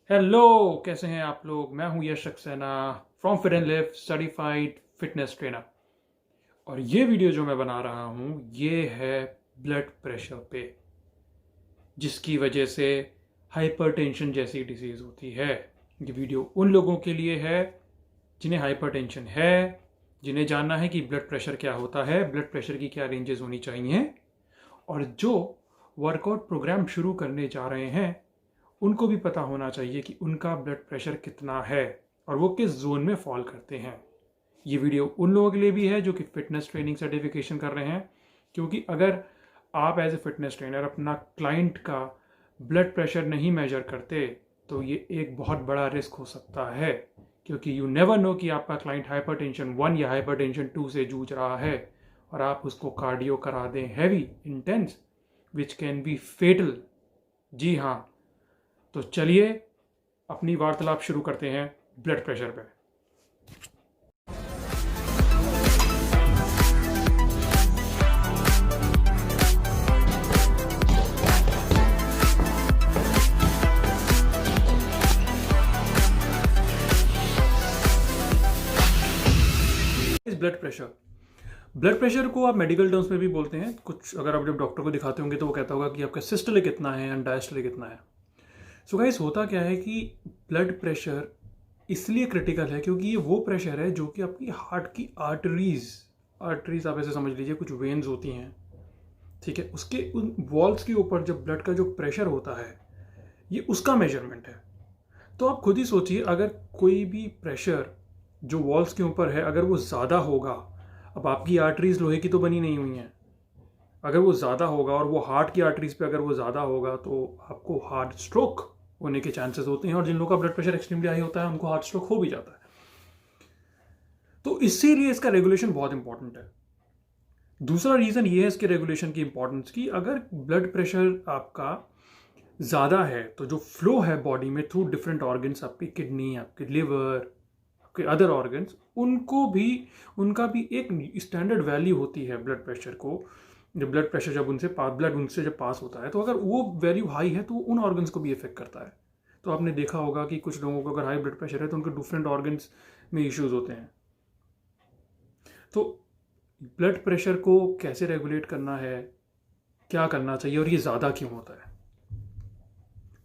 Hello, कैसे हैं आप लोग। मैं हूं Yash Saxena from Fit and Live certified fitness trainer. और ये वीडियो जो मैं बना रहा हूं ये है ब्लड प्रेशर पे, जिसकी वजह से हाइपरटेंशन जैसी डिजीज होती है। ये वीडियो उन लोगों के लिए है जिन्हें हाइपरटेंशन है, जिन्हें जानना है कि ब्लड प्रेशर क्या होता है, ब्लड प्रेशर की क्या रेंजेस होनी चाहिए, और जो वर्कआउट प्रोग्राम शुरू करने जा रहे हैं उनको भी पता होना चाहिए कि उनका ब्लड प्रेशर कितना है और वो किस जोन में फॉल करते हैं। ये वीडियो उन लोगों के लिए भी है जो कि फिटनेस ट्रेनिंग सर्टिफिकेशन कर रहे हैं, क्योंकि अगर आप एज ए फिटनेस ट्रेनर अपना क्लाइंट का ब्लड प्रेशर नहीं मेजर करते तो ये एक बहुत बड़ा रिस्क हो सकता है, क्योंकि यू नेवर नो कि आपका क्लाइंट हाइपरटेंशन 1 या हाइपरटेंशन 2 से जूझ रहा है और आप उसको कार्डियो करा दें heavy intense, which can be fatal. जी हाँ, तो चलिए अपनी वार्तालाप शुरू करते हैं ब्लड प्रेशर पे। ब्लड प्रेशर को आप मेडिकल टर्म्स में भी बोलते हैं कुछ। अगर आप जब डॉक्टर को दिखाते होंगे तो वो कहता होगा कि आपका सिस्टोलिक कितना है एंड डायस्टोलिक कितना है। सो गाइस, होता क्या है कि ब्लड प्रेशर इसलिए क्रिटिकल है क्योंकि ये वो प्रेशर है जो कि आपकी हार्ट की आर्टरीज आप ऐसे समझ लीजिए, कुछ वेन्स होती हैं, ठीक है, उसके उन वॉल्स के ऊपर जब ब्लड का जो प्रेशर होता है ये उसका मेजरमेंट है। तो आप खुद ही सोचिए, अगर कोई भी प्रेशर जो वॉल्स के ऊपर है अगर वो ज़्यादा होगा, अब आपकी आर्टरीज लोहे की तो बनी नहीं हुई हैं, अगर वो ज़्यादा होगा और वो हार्ट की आर्टरीज पे अगर वो ज़्यादा होगा तो आपको हार्ट स्ट्रोक होने के चांसेस होते हैं। और जिन लोगों का ब्लड प्रेशर एक्सट्रीमली हाई होता है उनको हार्ट स्ट्रोक हो भी जाता है। तो इसीलिए इसका रेगुलेशन बहुत इंपॉर्टेंट है। दूसरा रीज़न ये है इसके रेगुलेशन की इंपॉर्टेंस की, अगर ब्लड प्रेशर आपका ज़्यादा है तो जो फ्लो है बॉडी में थ्रू डिफरेंट ऑर्गन्स, आपकी किडनी, आपके लिवर, आपके अदर ऑर्गन्स, उनका भी एक स्टैंडर्ड वैल्यू होती है ब्लड प्रेशर को। जब ब्लड प्रेशर जब ब्लड उनसे जब पास होता है तो अगर वो वैल्यू हाई है तो उन ऑर्गन्स को भी इफेक्ट करता है। तो आपने देखा होगा कि कुछ लोगों को अगर हाई ब्लड प्रेशर है तो उनके डिफरेंट ऑर्गन्स में इश्यूज होते हैं। तो ब्लड प्रेशर को कैसे रेगुलेट करना है, क्या करना चाहिए और ये ज़्यादा क्यों होता है,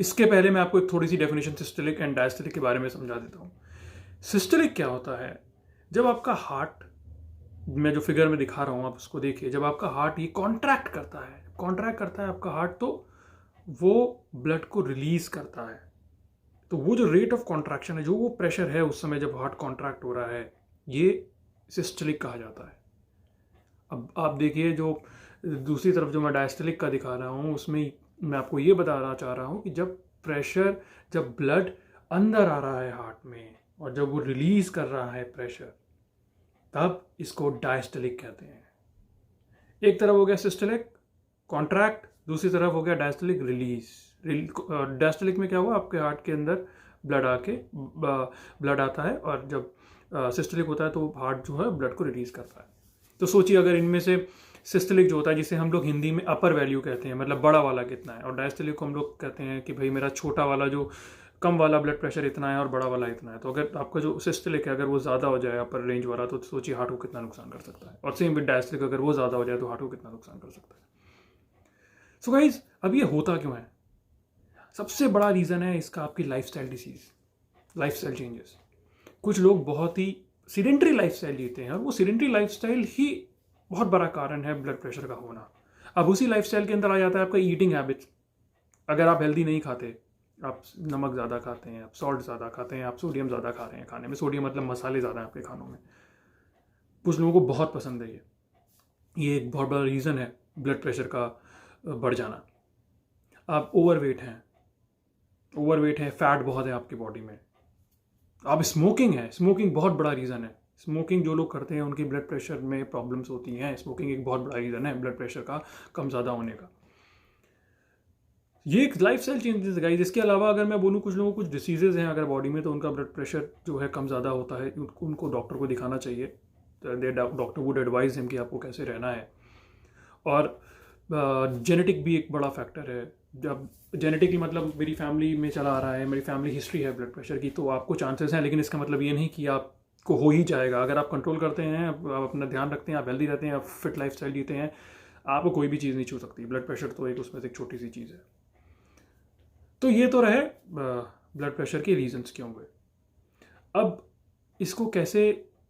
इसके पहले मैं आपको एक थोड़ी सी डेफिनेशन सिस्टोलिक एंड डायस्टोलिक के बारे में समझा देता हूँ। सिस्टोलिक क्या होता है? जब आपका हार्ट, मैं जो फिगर में दिखा रहा हूँ आप उसको देखिए, जब आपका हार्ट ये कॉन्ट्रैक्ट करता है आपका हार्ट, तो वो ब्लड को रिलीज करता है। तो वो जो रेट ऑफ कॉन्ट्रैक्शन है, जो वो प्रेशर है उस समय जब हार्ट कॉन्ट्रैक्ट हो रहा है, ये सिस्टोलिक कहा जाता है। अब आप देखिए, जो दूसरी तरफ जो मैं डायस्टोलिक का दिखा रहा हूँ उसमें मैं आपको ये बताना चाह रहा हूँ कि जब ब्लड अंदर आ रहा है हार्ट में और जब वो रिलीज कर रहा है प्रेशर, तब इसको डायस्टोलिक कहते हैं। एक तरफ हो गया सिस्टोलिक कॉन्ट्रैक्ट, दूसरी तरफ हो गया डायस्टोलिक रिलीज। डायस्टोलिक में क्या हुआ, आपके हार्ट के अंदर ब्लड आता है, और जब सिस्टोलिक होता है तो हार्ट जो है ब्लड को रिलीज करता है। तो सोचिए, अगर इनमें से सिस्टोलिक जो होता है, जिसे हम लोग हिंदी में अपर वैल्यू कहते हैं, मतलब बड़ा वाला कितना है, और डायस्टोलिक को हम लोग कहते हैं कि भाई मेरा छोटा वाला, जो कम वाला ब्लड प्रेशर इतना है और बड़ा वाला इतना है। तो अगर आपका जो सिस्टोलिक है अगर वो ज़्यादा हो जाए अपर रेंज वाला, तो सोचिए हार्ट को कितना नुकसान कर सकता है। और सेम विद डायस्टोलिक, अगर वो ज़्यादा हो जाए तो हार्ट को कितना नुकसान कर सकता है। सो गाइज, अब ये होता क्यों है? सबसे बड़ा रीज़न है इसका आपकी लाइफस्टाइल डिसीज, लाइफस्टाइल चेंजेस। कुछ लोग बहुत ही सीडेंट्री लाइफस्टाइल जीते हैं और वो सीडेंट्री लाइफस्टाइल ही बहुत बड़ा कारण है ब्लड प्रेशर का होना। अब उसी लाइफस्टाइल के अंदर आ जाता है आपका ईटिंग हैबिट्स। अगर आप हेल्दी नहीं खाते, आप नमक ज़्यादा खाते हैं, आप सॉल्ट ज़्यादा खाते हैं, आप सोडियम ज़्यादा खा रहे हैं खाने में, सोडियम मतलब मसाले ज़्यादा हैं आपके खानों में, कुछ लोगों को बहुत पसंद है ये एक बहुत बड़ा रीज़न है ब्लड प्रेशर का बढ़ जाना। आप ओवरवेट हैं, फैट बहुत है आपकी बॉडी में, आप स्मोकिंग बहुत बड़ा रीज़न है। स्मोकिंग जो लोग करते हैं उनकी ब्लड प्रेशर में प्रॉब्लम्स होती हैं। स्मोकिंग एक बहुत बड़ा रीज़न है ब्लड प्रेशर का कम ज़्यादा होने का। ये एक लाइफस्टाइल चेंजेस गाइस। इसके अलावा अगर मैं बोलूँ, कुछ लोगों को कुछ डिसीजेज हैं अगर बॉडी में, तो उनका ब्लड प्रेशर जो है कम ज़्यादा होता है, उनको डॉक्टर को दिखाना चाहिए। डॉक्टर वुड एडवाइज हिम कि आपको कैसे रहना है। और जेनेटिक भी एक बड़ा फैक्टर है। जब जेनेटिकली मतलब मेरी फैमिली में चला आ रहा है, मेरी फैमिली हिस्ट्री है ब्लड प्रेशर की, तो आपको चांसेस हैं, लेकिन इसका मतलब ये नहीं कि आपको हो ही जाएगा। अगर आप कंट्रोल करते हैं, आप अपना ध्यान रखते हैं, आप हेल्दी रहते हैं, आप फिट लाइफ स्टाइल जीते हैं, आपको कोई भी चीज़ नहीं छू सकती। ब्लड प्रेशर तो एक उसमें से एक छोटी सी चीज़ है। तो ये तो रहे ब्लड प्रेशर के रीजंस क्यों हुए। अब इसको कैसे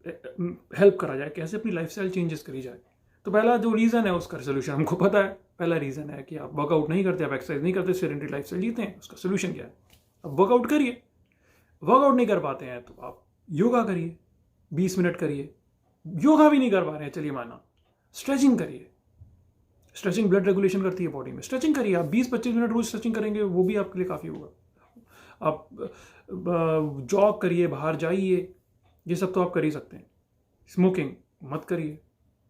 हेल्प करा जाए, कैसे अपनी लाइफस्टाइल चेंजेस करी जाए। तो पहला जो रीज़न है उसका सोल्यूशन हमको पता है। पहला रीज़न है कि आप वर्कआउट नहीं करते, आप एक्सरसाइज नहीं करते, सेडेंटरी लाइफस्टाइल जीते हैं। उसका सोल्यूशन क्या है? अब वर्कआउट करिए। वर्कआउट नहीं कर पाते हैं तो आप योगा करिए, 20 मिनट करिए। योगा भी नहीं कर पा रहे हैं, चलिए माना, स्ट्रेचिंग करिए। स्ट्रेचिंग ब्लड रेगुलेशन करती है बॉडी में। स्ट्रेचिंग करिए, आप 20-25 मिनट रोज स्ट्रेचिंग करेंगे, वो भी आपके लिए काफ़ी होगा। आप जॉग करिए, बाहर जाइए, ये सब तो आप कर ही सकते हैं। स्मोकिंग मत करिए।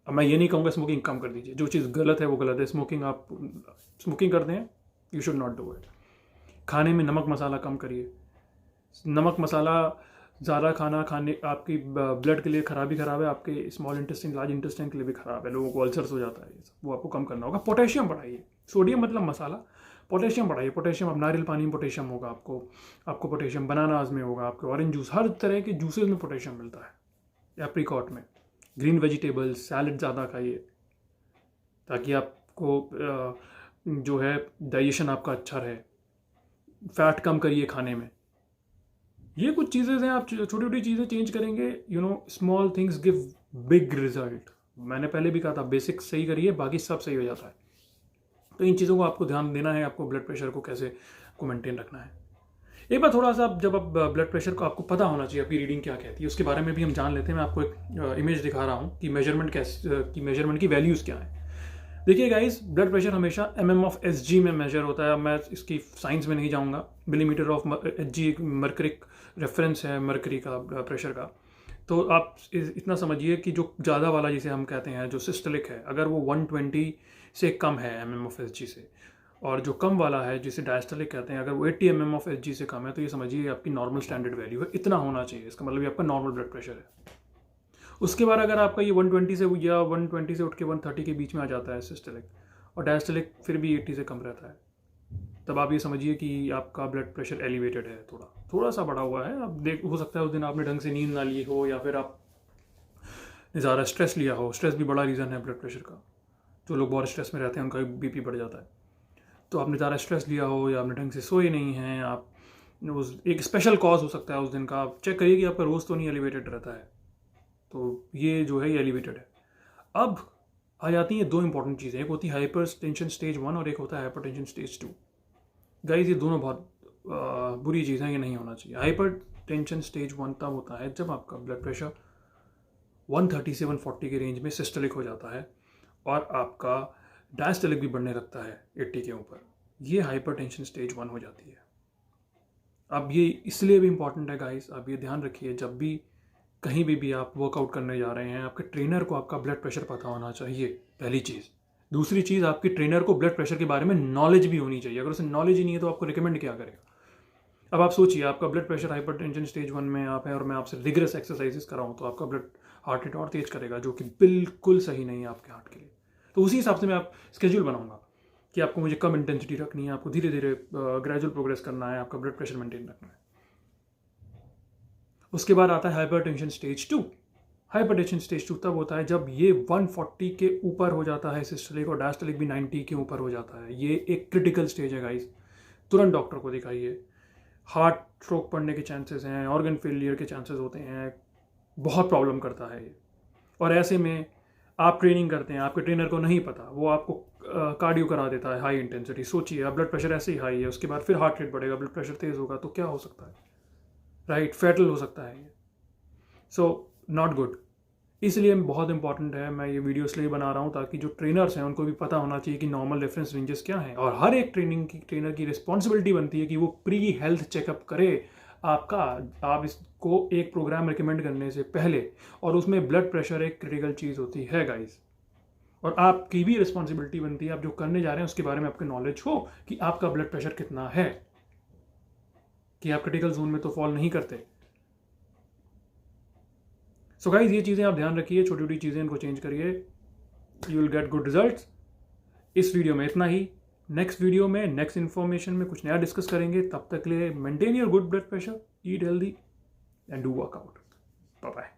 अब मैं ये नहीं कहूँगा स्मोकिंग कम कर दीजिए, जो चीज़ गलत है वो गलत है। स्मोकिंग आप स्मोकिंग करते हैं, you should not do it. खाने में नमक मसाला कम करिए। नमक मसाला ज़्यादा खाने आपकी ब्लड के लिए खराब है, आपके स्मॉल इंटेस्टाइन लार्ज इंटेस्टाइन के लिए भी खराब है। लोगों को अल्सर्स हो जाता है, ये सब वो आपको कम करना होगा। पोटेशियम बढ़ाइए। सोडियम मतलब मसाला, पोटेशियम बढ़ाइए। पोटेशियम, अब नारियल पानी में पोटेशियम होगा, आपको पोटेशियम बनानाज में होगा, आपके ऑरेंज जूस, हर तरह के जूसेस में पोटेशियम मिलता है। एप्रिकॉट में, ग्रीन वेजिटेबल्स, सैलड ज़्यादा खाइए ताकि आपको जो है डाइजेशन आपका अच्छा रहे। फैट कम करिए खाने में। ये कुछ चीज़ें हैं, आप छोटी छोटी चीज़ें चेंज करेंगे, small things give big result. मैंने पहले भी कहा था, बेसिक सही करिए, बाकी सब सही हो जाता है। तो इन चीज़ों को आपको ध्यान देना है, आपको ब्लड प्रेशर को कैसे को मेंटेन रखना है। एक बार थोड़ा सा जब आप ब्लड प्रेशर को, आपको पता होना चाहिए आपकी रीडिंग क्या कहती है, उसके बारे में भी हम जान लेते हैं। मैं आपको एक इमेज दिखा रहा हूँ कि मेजरमेंट की वैल्यूज़ क्या है। देखिए गाइस, ब्लड प्रेशर हमेशा mm/Hg में मेजर होता है। मैं इसकी साइंस में नहीं जाऊँगा। Millimetre of Hg mercuric reference है मर्करी का प्रेशर का। तो आप इतना समझिए कि जो ज़्यादा वाला जिसे हम कहते हैं, जो सिस्टोलिक है, अगर वो 120 से कम है mm/Hg से, और जो कम वाला है जिसे डायस्टोलिक कहते हैं, अगर वो 80 mm/Hg से कम है, तो ये समझिए आपकी नॉर्मल स्टैंडर्ड वैल्यू है। इतना होना चाहिए, इसका मतलब ये आपका नॉर्मल ब्लड प्रेशर है। उसके बाद अगर आपका ये 120 से या 120 से उठ के 130 के बीच में आ जाता है सिस्टोलिक, और डायस्टोलिक फिर भी 80 से कम रहता है, तब आप ये समझिए कि आपका ब्लड प्रेशर एलिवेटेड है, थोड़ा सा बढ़ा हुआ है। अब हो सकता है उस दिन आपने ढंग से नींद ना ली हो, या फिर आप ज़्यादा स्ट्रेस लिया हो। स्ट्रेस भी बड़ा रीज़न है ब्लड प्रेशर का। जो लोग बहुत स्ट्रेस में रहते हैं उनका बीपी बढ़ जाता है। तो आपने ज़्यादा स्ट्रेस लिया हो, या आपने ढंग से सोए नहीं हैं, आप उस एक स्पेशल कॉज हो सकता है उस दिन का। आप चेक करिए कि आपका रोज़ तो नहीं एलिवेटेड रहता है, तो ये जो है ये एलिवेटेड है। अब आ जाती हैं दो इंपॉर्टेंट चीज़ें, एक होती है हाइपर टेंशन स्टेज 1 और एक होता है हाइपर टेंशन स्टेज 2। गाइस, ये दोनों बहुत बुरी चीज़ है, ये नहीं होना चाहिए। हाइपर टेंशन स्टेज 1 तब होता है जब आपका ब्लड प्रेशर 130 से 140 के रेंज में सिस्टोलिक हो जाता है, और आपका डायस्टोलिक भी बढ़ने लगता है 80 के ऊपर। ये हाइपर टेंशन स्टेज 1 हो जाती है। अब ये इसलिए भी इंपॉर्टेंट है गाइस, आप ये ध्यान रखिए, जब भी कहीं भी आप वर्कआउट करने जा रहे हैं, आपके ट्रेनर को आपका ब्लड प्रेशर पता होना चाहिए, पहली चीज़। दूसरी चीज़, आपके ट्रेनर को ब्लड प्रेशर के बारे में नॉलेज भी होनी चाहिए। अगर उसे नॉलेज ही नहीं है तो आपको रिकमेंड क्या करेगा। अब आप सोचिए, आपका ब्लड प्रेशर हाइपरटेंशन स्टेज 1 में आप हैं, और मैं आपसे रिगरस एक्सरसाइजेस कराऊँ तो आपका ब्लड हार्ट रेट और तेज करेगा, जो कि बिल्कुल सही नहीं है आपके हार्ट के लिए। तो उसी हिसाब से मैं आप स्केड्यूल बनाऊंगा कि आपको मुझे कम इंटेंसिटी रखनी है, आपको धीरे धीरे ग्रेजुअल प्रोग्रेस करना है, आपका ब्लड प्रेशर मेंटेन रखना है। उसके बाद आता है हाइपरटेंशन स्टेज 2। हाइपरटेंशन स्टेज 2 तब होता है जब ये 140 के ऊपर हो जाता है सिस्टोलिक, और डायस्टोलिक भी 90 के ऊपर हो जाता है। ये एक क्रिटिकल स्टेज है गाइस। तुरंत डॉक्टर को दिखाइए। हार्ट स्ट्रोक पड़ने के चांसेस हैं, ऑर्गन फेलियर के चांसेस होते हैं, बहुत प्रॉब्लम करता है ये। और ऐसे में आप ट्रेनिंग करते हैं, आपके ट्रेनर को नहीं पता, वो आपको कार्डियो करा देता है हाई इंटेंसिटी। सोचिए, आप ब्लड प्रेशर ऐसे ही हाई है, उसके बाद फिर हार्ट रेट बढ़ेगा, ब्लड प्रेशर तेज होगा, तो क्या हो सकता है, राइट? फैटल हो सकता है ये। So not good. इसलिए बहुत इंपॉर्टेंट है, मैं ये वीडियो इसलिए बना रहा हूँ ताकि जो ट्रेनर्स हैं उनको भी पता होना चाहिए कि नॉर्मल रेफरेंस रेंजेस क्या हैं। और हर एक ट्रेनर की रिस्पॉन्सिबिलिटी बनती है कि वो प्री हेल्थ चेकअप करे आपका, आप इसको एक प्रोग्राम रिकमेंड करने से पहले। और उसमें ब्लड प्रेशर एक क्रिटिकल चीज़ होती है गाइस, और आपकी भी रिस्पॉन्सिबिलिटी बनती है, आप जो करने जा रहे हैं उसके बारे में आपको नॉलेज हो कि आपका ब्लड प्रेशर कितना है, कि आप क्रिटिकल जोन में तो फॉल नहीं करते। सो गाइस, ये चीज़ें आप ध्यान रखिए, छोटी छोटी चीज़ें इनको चेंज करिए, you will get good results. इस वीडियो में इतना ही। नेक्स्ट वीडियो में नेक्स्ट इन्फॉर्मेशन में कुछ नया डिस्कस करेंगे। तब तक के लिए maintain your good blood pressure, eat healthy and do workout. Bye bye.